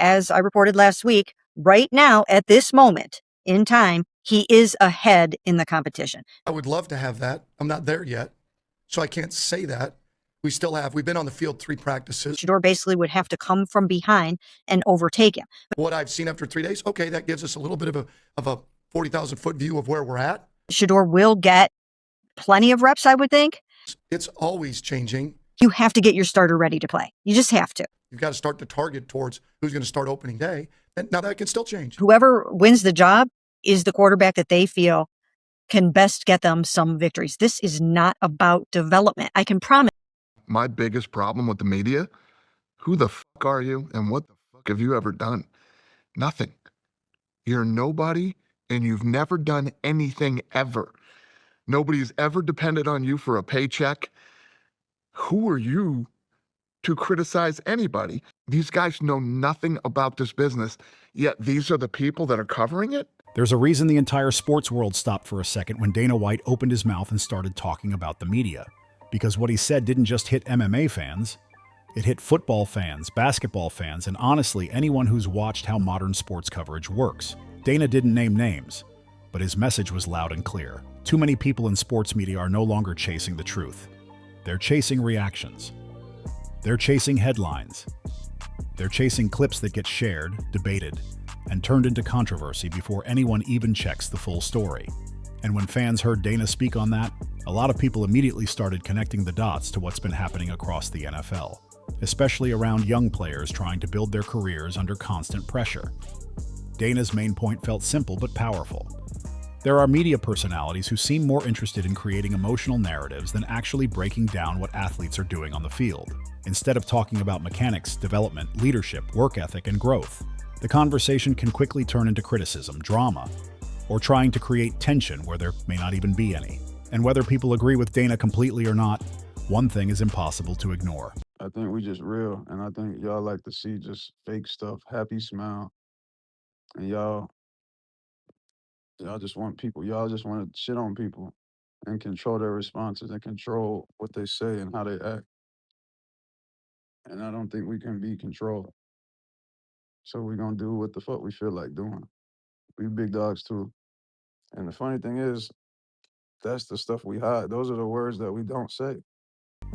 as I reported last week, right now, at this moment in time, he is ahead in the competition. I would love to have that. I'm not there yet, so I can't say that. We've been on the field 3 practices. Shadur basically would have to come from behind and overtake him. What I've seen after 3 days, okay, that gives us a little bit of a 40,000-foot view of where we're at. Shadur will get plenty of reps, I would think. It's always changing. You have to get your starter ready to play. You just have to. You've got to start to target towards who's going to start opening day. And now that can still change. Whoever wins the job is the quarterback that they feel can best get them some victories. This is not about development. I can promise. My biggest problem with the media, who the fuck are you and what the fuck have you ever done? Nothing. You're nobody and you've never done anything ever. Nobody's ever depended on you for a paycheck. Who are you to criticize anybody? These guys know nothing about this business, yet these are the people that are covering it? There's a reason the entire sports world stopped for a second when Dana White opened his mouth and started talking about the media. Because what he said didn't just hit MMA fans, it hit football fans, basketball fans, and honestly, anyone who's watched how modern sports coverage works. Dana didn't name names, but his message was loud and clear. Too many people in sports media are no longer chasing the truth. They're chasing reactions. They're chasing headlines. They're chasing clips that get shared, debated, and turned into controversy before anyone even checks the full story. And when fans heard Dana speak on that, a lot of people immediately started connecting the dots to what's been happening across the NFL, especially around young players trying to build their careers under constant pressure. Dana's main point felt simple but powerful. There are media personalities who seem more interested in creating emotional narratives than actually breaking down what athletes are doing on the field. Instead of talking about mechanics, development, leadership, work ethic, and growth, the conversation can quickly turn into criticism, drama, or trying to create tension where there may not even be any. And whether people agree with Dana completely or not, one thing is impossible to ignore. I think we just real, and I think y'all like to see just fake stuff, happy smile, and y'all just want to shit on people and control their responses and control what they say and how they act. And I don't think we can be controlled. So we're gonna do what the fuck we feel like doing. We big dogs too. And the funny thing is, that's the stuff we hide. Those are the words that we don't say.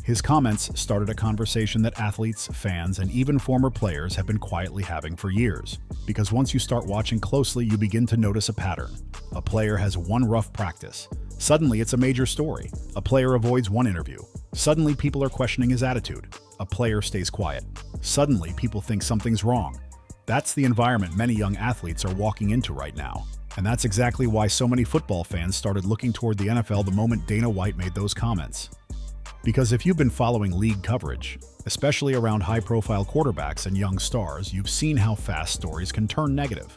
His comments started a conversation that athletes, fans, and even former players have been quietly having for years. Because once you start watching closely, you begin to notice a pattern. A player has one rough practice. Suddenly, it's a major story. A player avoids one interview. Suddenly, people are questioning his attitude. A player stays quiet. Suddenly, people think something's wrong. That's the environment many young athletes are walking into right now. And that's exactly why so many football fans started looking toward the NFL the moment Dana White made those comments. Because if you've been following league coverage, especially around high-profile quarterbacks and young stars, you've seen how fast stories can turn negative.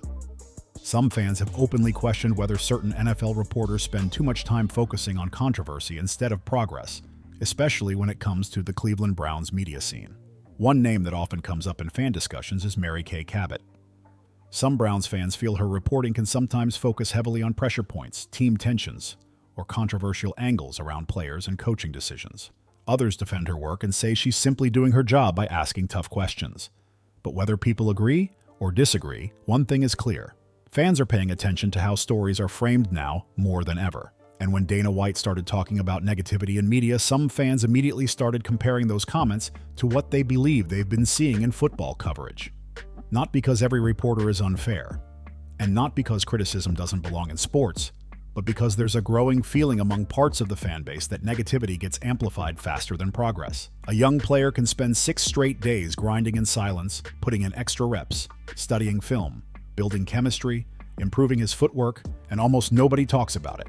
Some fans have openly questioned whether certain NFL reporters spend too much time focusing on controversy instead of progress, especially when it comes to the Cleveland Browns media scene. One name that often comes up in fan discussions is Mary Kay Cabot. Some Browns fans feel her reporting can sometimes focus heavily on pressure points, team tensions, or controversial angles around players and coaching decisions. Others defend her work and say she's simply doing her job by asking tough questions. But whether people agree or disagree, one thing is clear. Fans are paying attention to how stories are framed now more than ever. And when Dana White started talking about negativity in media, some fans immediately started comparing those comments to what they believe they've been seeing in football coverage. Not because every reporter is unfair, and not because criticism doesn't belong in sports, but because there's a growing feeling among parts of the fan base that negativity gets amplified faster than progress. A young player can spend 6 straight days grinding in silence, putting in extra reps, studying film, building chemistry, improving his footwork, and almost nobody talks about it.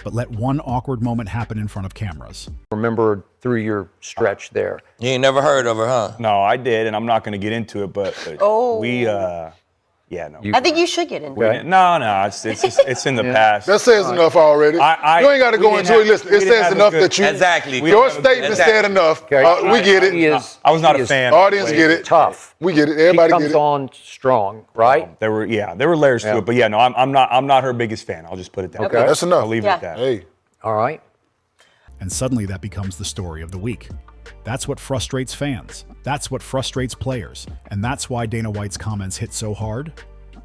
But let one awkward moment happen in front of cameras. Remember through your stretch there. You ain't never heard of her, huh? No, I did, and I'm not going to get into it, but yeah, no. I think you should get into it. No, it's in the past. That says enough already. You ain't got to go into it. Listen, it says enough that you. Exactly. Your statement said enough. We get it. I was not a fan. Audience get it. Tough. We get it. Everybody get it. He comes on strong, right? There were layers to it, but yeah, no, I'm not her biggest fan. I'll just put it that way. That's enough. I'll leave it at that. Hey. All right. And suddenly that becomes the story of the week. That's what frustrates fans. That's what frustrates players. And that's why Dana White's comments hit so hard.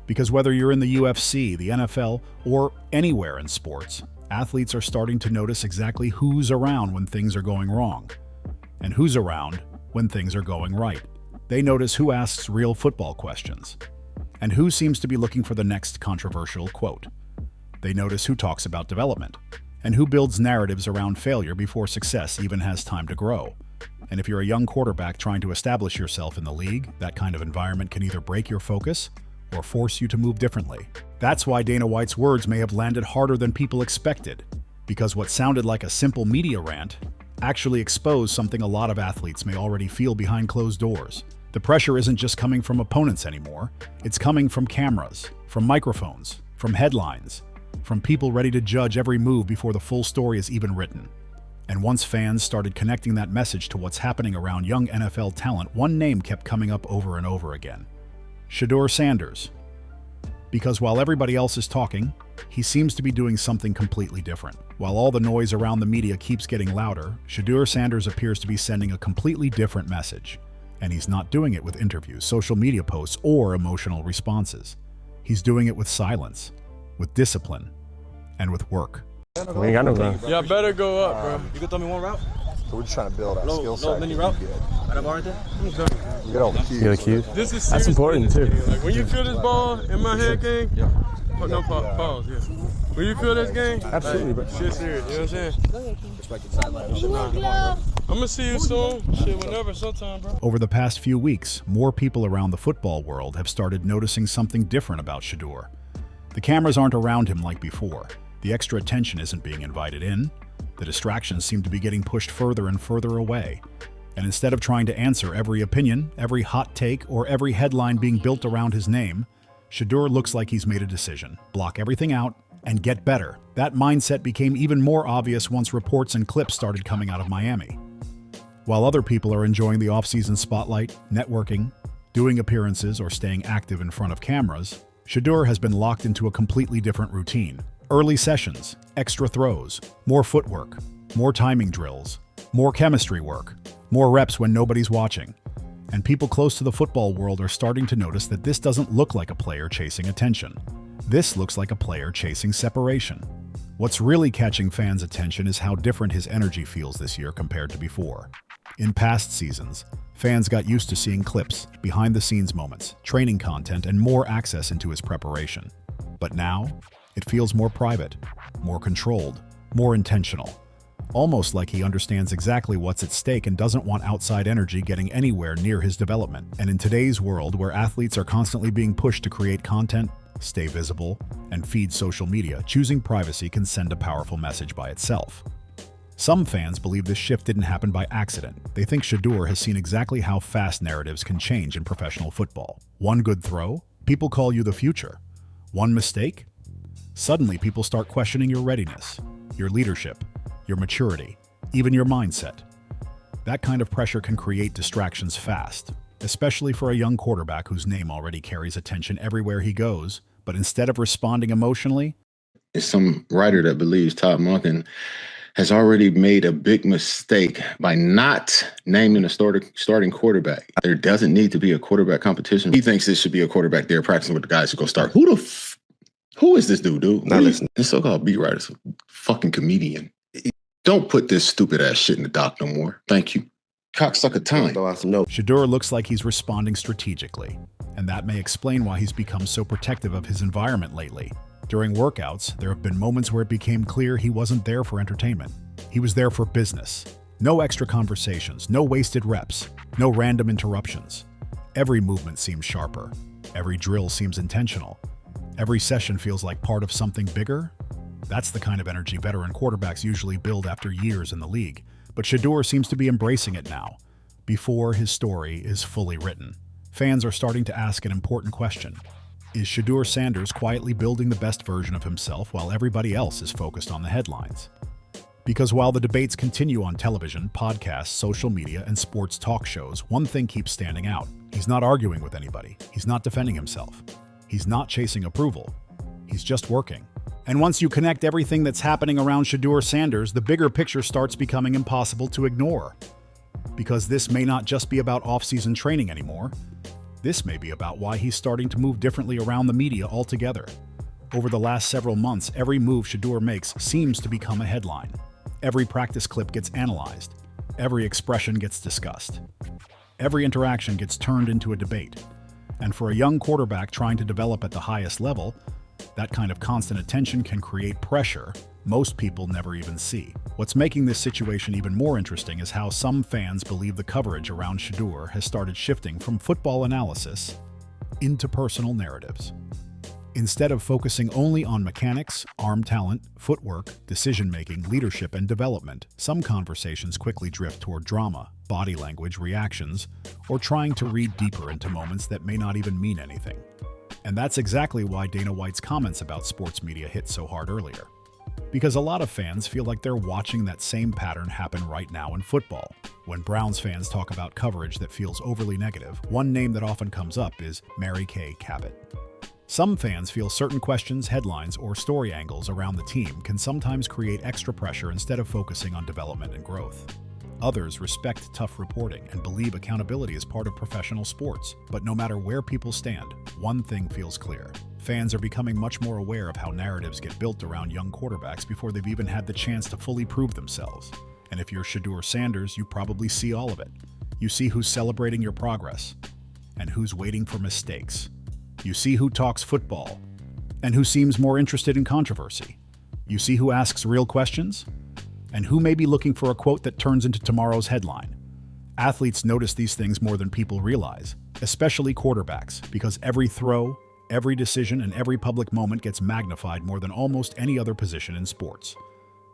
Because whether you're in the UFC, the NFL, or anywhere in sports, athletes are starting to notice exactly who's around when things are going wrong, and who's around when things are going right. They notice who asks real football questions, and who seems to be looking for the next controversial quote. They notice who talks about development, and who builds narratives around failure before success even has time to grow. And if you're a young quarterback trying to establish yourself in the league, that kind of environment can either break your focus or force you to move differently. That's why Dana White's words may have landed harder than people expected, because what sounded like a simple media rant actually exposed something a lot of athletes may already feel behind closed doors. The pressure isn't just coming from opponents anymore, it's coming from cameras, from microphones, from headlines, from people ready to judge every move before the full story is even written. And once fans started connecting that message to what's happening around young NFL talent, one name kept coming up over and over again: Shedeur Sanders. Because while everybody else is talking, he seems to be doing something completely different. While all the noise around the media keeps getting louder, Shedeur Sanders appears to be sending a completely different message. And he's not doing it with interviews, social media posts, or emotional responses. He's doing it with silence, with discipline, and with work. We ain't got no gun. Yeah, better go up, bro. You can throw me one route? So we're just trying to build our skill set. No, mini route? Got a bar right there? Get all the keys. You got a cue? This is That's important too. Like when you feel this ball in my hand, King. Yeah. No pause. Yeah. When you feel this game, Absolutely, like, bro. shit serious. You know what I'm saying? Respect the sideline. I'm gonna see you soon. Shit, whenever, sometime, bro. Over the past few weeks, more people around the football world have started noticing something different about Shadur. The cameras aren't around him like before. The extra attention isn't being invited in. The distractions seem to be getting pushed further and further away. And instead of trying to answer every opinion, every hot take, or every headline being built around his name, Shadur looks like he's made a decision: block everything out and get better. That mindset became even more obvious once reports and clips started coming out of Miami. While other people are enjoying the off-season spotlight, networking, doing appearances, or staying active in front of cameras, Shadur has been locked into a completely different routine. Early sessions, extra throws, more footwork, more timing drills, more chemistry work, more reps when nobody's watching. And people close to the football world are starting to notice that this doesn't look like a player chasing attention. This looks like a player chasing separation. What's really catching fans' attention is how different his energy feels this year compared to before. In past seasons, fans got used to seeing clips, behind-the-scenes moments, training content, and more access into his preparation. But now, it feels more private, more controlled, more intentional. Almost like he understands exactly what's at stake and doesn't want outside energy getting anywhere near his development. And in today's world, where athletes are constantly being pushed to create content, stay visible, and feed social media, choosing privacy can send a powerful message by itself. Some fans believe this shift didn't happen by accident. They think Shadur has seen exactly how fast narratives can change in professional football. One good throw, people call you the future. One mistake, suddenly people start questioning your readiness, your leadership, your maturity, even your mindset. That kind of pressure can create distractions fast, especially for a young quarterback whose name already carries attention everywhere he goes. But instead of responding emotionally, it's some writer that believes Todd Monken has already made a big mistake by not naming a starting quarterback. There doesn't need to be a quarterback competition. He thinks this should be a quarterback there practicing with the guys who go start. Who is this dude? Now listen, this so-called beat writer's a fucking comedian. Don't put this stupid ass shit in the doc no more. Thank you. Cocksucker time. Shadur looks like he's responding strategically, and that may explain why he's become so protective of his environment lately. During workouts, there have been moments where it became clear he wasn't there for entertainment. He was there for business. No extra conversations, no wasted reps, no random interruptions. Every movement seems sharper. Every drill seems intentional. Every session feels like part of something bigger. That's the kind of energy veteran quarterbacks usually build after years in the league. But Shadur seems to be embracing it now, before his story is fully written. Fans are starting to ask an important question. Is Shedeur Sanders quietly building the best version of himself while everybody else is focused on the headlines? Because while the debates continue on television, podcasts, social media, and sports talk shows, one thing keeps standing out. He's not arguing with anybody. He's not defending himself. He's not chasing approval. He's just working. And once you connect everything that's happening around Shedeur Sanders, the bigger picture starts becoming impossible to ignore. Because this may not just be about off-season training anymore. This may be about why he's starting to move differently around the media altogether. Over the last several months, every move Shedeur makes seems to become a headline. Every practice clip gets analyzed. Every expression gets discussed. Every interaction gets turned into a debate. And for a young quarterback trying to develop at the highest level, that kind of constant attention can create pressure most people never even see. What's making this situation even more interesting is how some fans believe the coverage around Shedeur has started shifting from football analysis into personal narratives. Instead of focusing only on mechanics, arm talent, footwork, decision-making, leadership, and development, some conversations quickly drift toward drama, body language, reactions, or trying to read deeper into moments that may not even mean anything. And that's exactly why Dana White's comments about sports media hit so hard earlier. Because a lot of fans feel like they're watching that same pattern happen right now in football. When Browns fans talk about coverage that feels overly negative, one name that often comes up is Mary Kay Cabot. Some fans feel certain questions, headlines, or story angles around the team can sometimes create extra pressure instead of focusing on development and growth. Others respect tough reporting and believe accountability is part of professional sports. But no matter where people stand, one thing feels clear. Fans are becoming much more aware of how narratives get built around young quarterbacks before they've even had the chance to fully prove themselves. And if you're Shedeur Sanders, you probably see all of it. You see who's celebrating your progress and who's waiting for mistakes. You see who talks football and who seems more interested in controversy. You see who asks real questions and who may be looking for a quote that turns into tomorrow's headline. Athletes notice these things more than people realize, especially quarterbacks, because every throw, every decision, and every public moment gets magnified more than almost any other position in sports.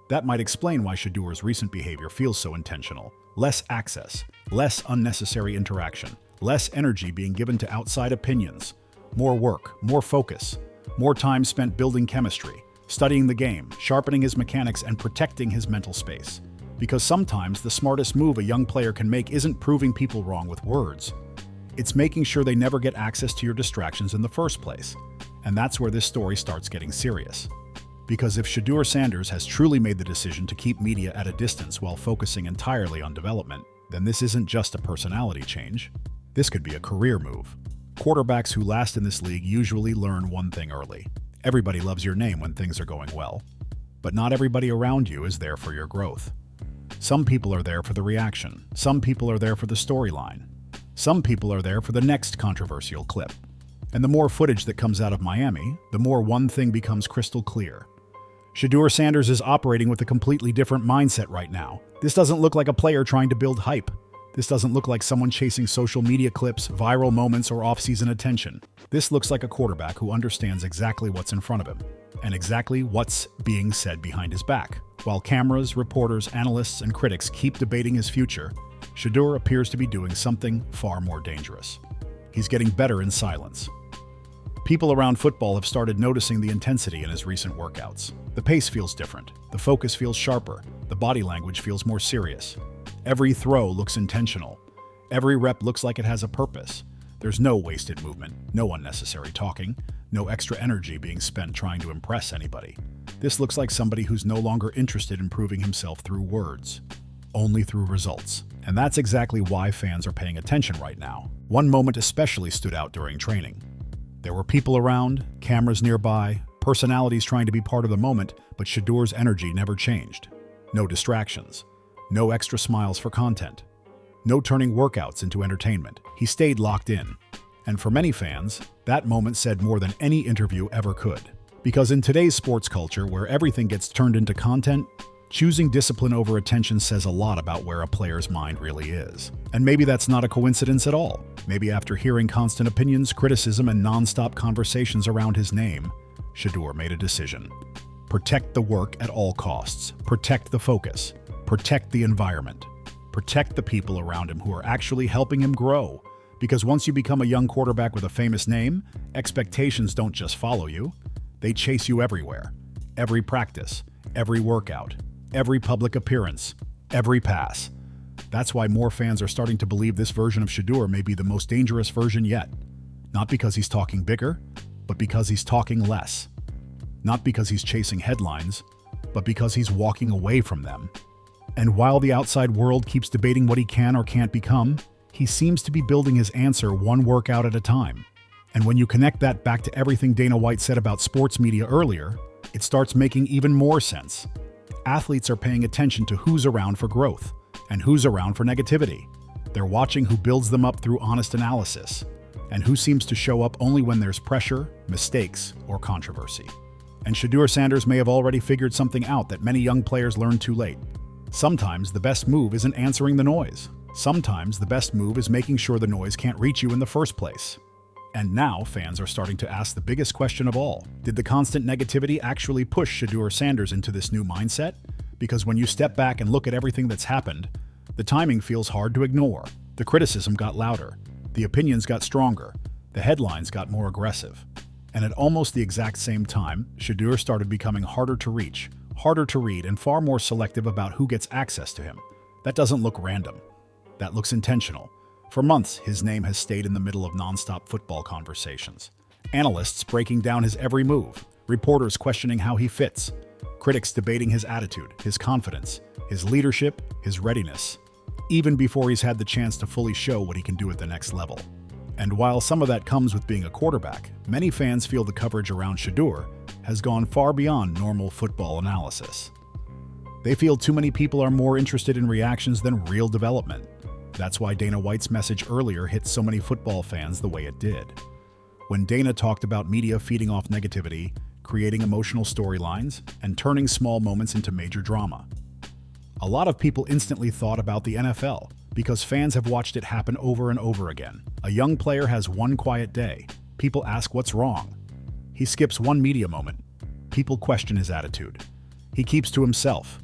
That might explain why Shedeur's recent behavior feels so intentional. Less access, less unnecessary interaction, less energy being given to outside opinions, more work, more focus, more time spent building chemistry, studying the game, sharpening his mechanics, and protecting his mental space. Because sometimes the smartest move a young player can make isn't proving people wrong with words. It's making sure they never get access to your distractions in the first place. And that's where this story starts getting serious. Because if Shedeur Sanders has truly made the decision to keep media at a distance while focusing entirely on development, then this isn't just a personality change. This could be a career move. Quarterbacks who last in this league usually learn one thing early. Everybody loves your name when things are going well, but not everybody around you is there for your growth. Some people are there for the reaction. Some people are there for the storyline. Some people are there for the next controversial clip. And the more footage that comes out of Miami, the more one thing becomes crystal clear. Shedeur Sanders is operating with a completely different mindset right now. This doesn't look like a player trying to build hype. This doesn't look like someone chasing social media clips, viral moments, or off-season attention. This looks like a quarterback who understands exactly what's in front of him and exactly what's being said behind his back. While cameras, reporters, analysts, and critics keep debating his future, Shedeur appears to be doing something far more dangerous. He's getting better in silence. People around football have started noticing the intensity in his recent workouts. The pace feels different. The focus feels sharper. The body language feels more serious. Every throw looks intentional. Every rep looks like it has a purpose. There's no wasted movement, no unnecessary talking, no extra energy being spent trying to impress anybody. This looks like somebody who's no longer interested in proving himself through words, only through results. And that's exactly why fans are paying attention right now. One moment especially stood out during training. There were people around, cameras nearby, personalities trying to be part of the moment, but Shedeur's energy never changed. No distractions. No extra smiles for content. No turning workouts into entertainment. He stayed locked in. And for many fans, that moment said more than any interview ever could. Because in today's sports culture, where everything gets turned into content, choosing discipline over attention says a lot about where a player's mind really is. And maybe that's not a coincidence at all. Maybe after hearing constant opinions, criticism, and non-stop conversations around his name, Shedeur made a decision. Protect the work at all costs. Protect the focus. Protect the environment. Protect the people around him who are actually helping him grow. Because once you become a young quarterback with a famous name, expectations don't just follow you. They chase you everywhere. Every practice, every workout, every public appearance, every pass. That's why more fans are starting to believe this version of Shedeur may be the most dangerous version yet. Not because he's talking bigger, but because he's talking less. Not because he's chasing headlines, but because he's walking away from them. And while the outside world keeps debating what he can or can't become, he seems to be building his answer one workout at a time. And when you connect that back to everything Dana White said about sports media earlier, it starts making even more sense. Athletes are paying attention to who's around for growth and who's around for negativity. They're watching who builds them up through honest analysis and who seems to show up only when there's pressure, mistakes, or controversy. And Shedeur Sanders may have already figured something out that many young players learn too late. Sometimes the best move isn't answering the noise. Sometimes the best move is making sure the noise can't reach you in the first place. And now fans are starting to ask the biggest question of all. Did the constant negativity actually push Shedeur Sanders into this new mindset? Because when you step back and look at everything that's happened, the timing feels hard to ignore. The criticism got louder. The opinions got stronger. The headlines got more aggressive. And at almost the exact same time, Shadur started becoming harder to reach, harder to read, and far more selective about who gets access to him. That doesn't look random. That looks intentional. For months, his name has stayed in the middle of nonstop football conversations. Analysts breaking down his every move, reporters questioning how he fits, critics debating his attitude, his confidence, his leadership, his readiness, even before he's had the chance to fully show what he can do at the next level. And while some of that comes with being a quarterback, many fans feel the coverage around Shadur has gone far beyond normal football analysis. They feel too many people are more interested in reactions than real development. That's why Dana White's message earlier hit so many football fans the way it did. When Dana talked about media feeding off negativity, creating emotional storylines, and turning small moments into major drama. A lot of people instantly thought about the NFL, because fans have watched it happen over and over again. A young player has one quiet day. People ask what's wrong. He skips one media moment. People question his attitude. He keeps to himself.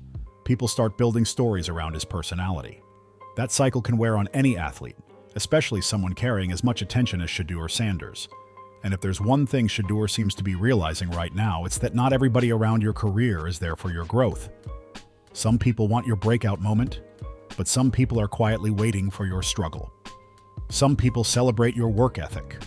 People start building stories around his personality. That cycle can wear on any athlete, especially someone carrying as much attention as Shedeur Sanders. And if there's one thing Shadur seems to be realizing right now, it's that not everybody around your career is there for your growth. Some people want your breakout moment, but some people are quietly waiting for your struggle. Some people celebrate your work ethic,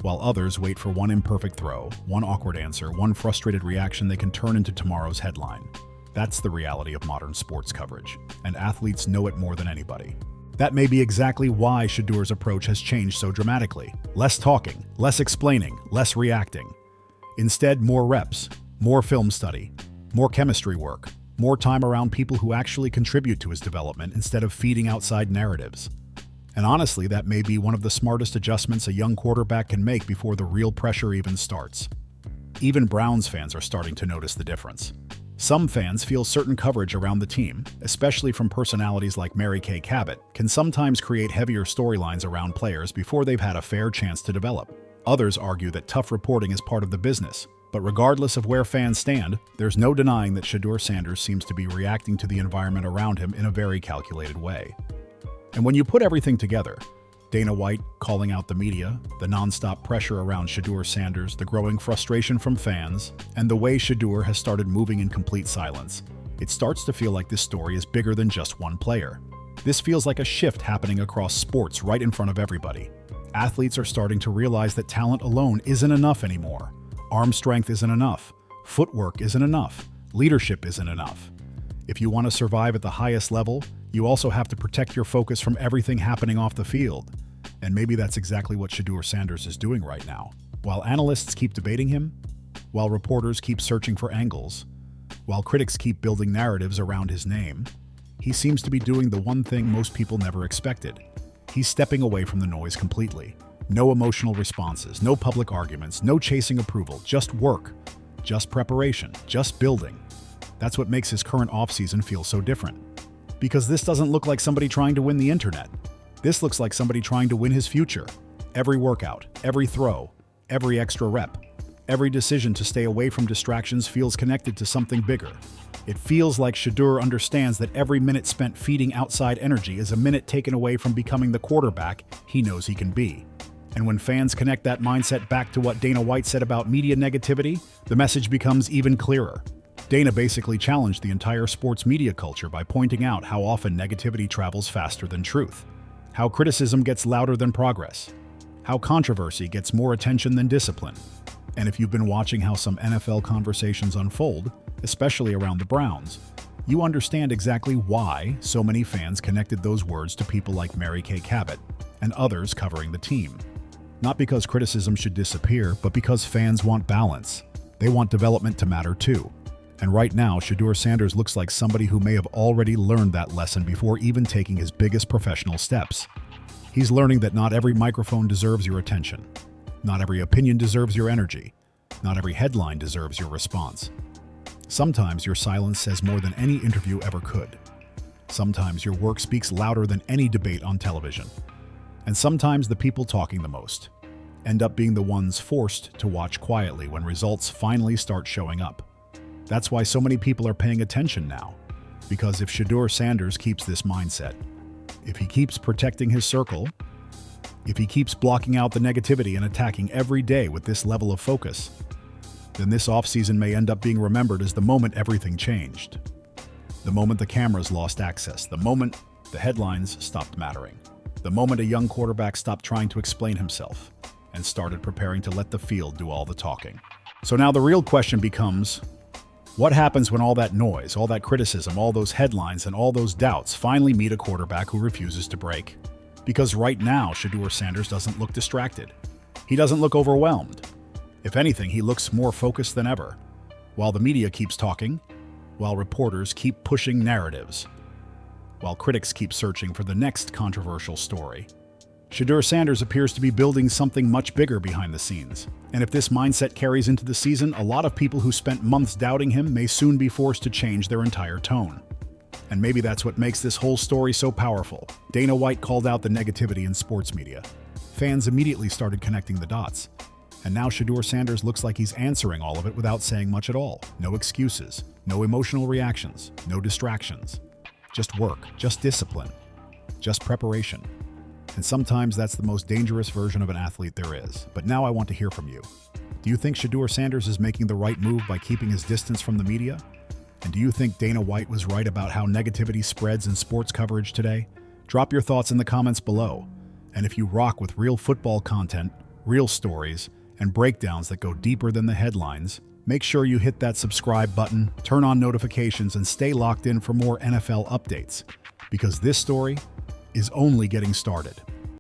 while others wait for one imperfect throw, one awkward answer, one frustrated reaction they can turn into tomorrow's headline. That's the reality of modern sports coverage, and athletes know it more than anybody. That may be exactly why Shedur's approach has changed so dramatically. Less talking, less explaining, less reacting. Instead, more reps, more film study, more chemistry work, more time around people who actually contribute to his development instead of feeding outside narratives. And honestly, that may be one of the smartest adjustments a young quarterback can make before the real pressure even starts. Even Browns fans are starting to notice the difference. Some fans feel certain coverage around the team, especially from personalities like Mary Kay Cabot, can sometimes create heavier storylines around players before they've had a fair chance to develop. Others argue that tough reporting is part of the business, but regardless of where fans stand, there's no denying that Shedeur Sanders seems to be reacting to the environment around him in a very calculated way. And when you put everything together, Dana White calling out the media, the nonstop pressure around Shedeur Sanders, the growing frustration from fans, and the way Shadur has started moving in complete silence, it starts to feel like this story is bigger than just one player. This feels like a shift happening across sports right in front of everybody. Athletes are starting to realize that talent alone isn't enough anymore. Arm strength isn't enough. Footwork isn't enough. Leadership isn't enough. If you want to survive at the highest level, you also have to protect your focus from everything happening off the field. And maybe that's exactly what Shedeur Sanders is doing right now. While analysts keep debating him, while reporters keep searching for angles, while critics keep building narratives around his name, he seems to be doing the one thing most people never expected. He's stepping away from the noise completely. No emotional responses, no public arguments, no chasing approval, just work, just preparation, just building. That's what makes his current offseason feel so different. Because this doesn't look like somebody trying to win the internet. This looks like somebody trying to win his future. Every workout, every throw, every extra rep, every decision to stay away from distractions feels connected to something bigger. It feels like Shadur understands that every minute spent feeding outside energy is a minute taken away from becoming the quarterback he knows he can be. And when fans connect that mindset back to what Dana White said about media negativity, the message becomes even clearer. Dana basically challenged the entire sports media culture by pointing out how often negativity travels faster than truth, how criticism gets louder than progress, how controversy gets more attention than discipline. And if you've been watching how some NFL conversations unfold, especially around the Browns, you understand exactly why so many fans connected those words to people like Mary Kay Cabot and others covering the team. Not because criticism should disappear, but because fans want balance. They want development to matter too. And right now, Shedeur Sanders looks like somebody who may have already learned that lesson before even taking his biggest professional steps. He's learning that not every microphone deserves your attention. Not every opinion deserves your energy. Not every headline deserves your response. Sometimes your silence says more than any interview ever could. Sometimes your work speaks louder than any debate on television. And sometimes the people talking the most end up being the ones forced to watch quietly when results finally start showing up. That's why so many people are paying attention now. Because if Shedeur Sanders keeps this mindset, if he keeps protecting his circle, if he keeps blocking out the negativity and attacking every day with this level of focus, then this offseason may end up being remembered as the moment everything changed. The moment the cameras lost access, the moment the headlines stopped mattering, the moment a young quarterback stopped trying to explain himself and started preparing to let the field do all the talking. So now the real question becomes, what happens when all that noise, all that criticism, all those headlines, and all those doubts finally meet a quarterback who refuses to break? Because right now, Shedeur Sanders doesn't look distracted. He doesn't look overwhelmed. If anything, he looks more focused than ever. While the media keeps talking, while reporters keep pushing narratives, while critics keep searching for the next controversial story, Shedeur Sanders appears to be building something much bigger behind the scenes. And if this mindset carries into the season, a lot of people who spent months doubting him may soon be forced to change their entire tone. And maybe that's what makes this whole story so powerful. Dana White called out the negativity in sports media. Fans immediately started connecting the dots. And now Shedeur Sanders looks like he's answering all of it without saying much at all. No excuses, no emotional reactions, no distractions. Just work, just discipline, just preparation. And sometimes that's the most dangerous version of an athlete there is. But now I want to hear from you. Do you think Shedeur Sanders is making the right move by keeping his distance from the media? And do you think Dana White was right about how negativity spreads in sports coverage today? Drop your thoughts in the comments below. And if you rock with real football content, real stories, and breakdowns that go deeper than the headlines, make sure you hit that subscribe button, turn on notifications, and stay locked in for more NFL updates. Because this story is only getting started.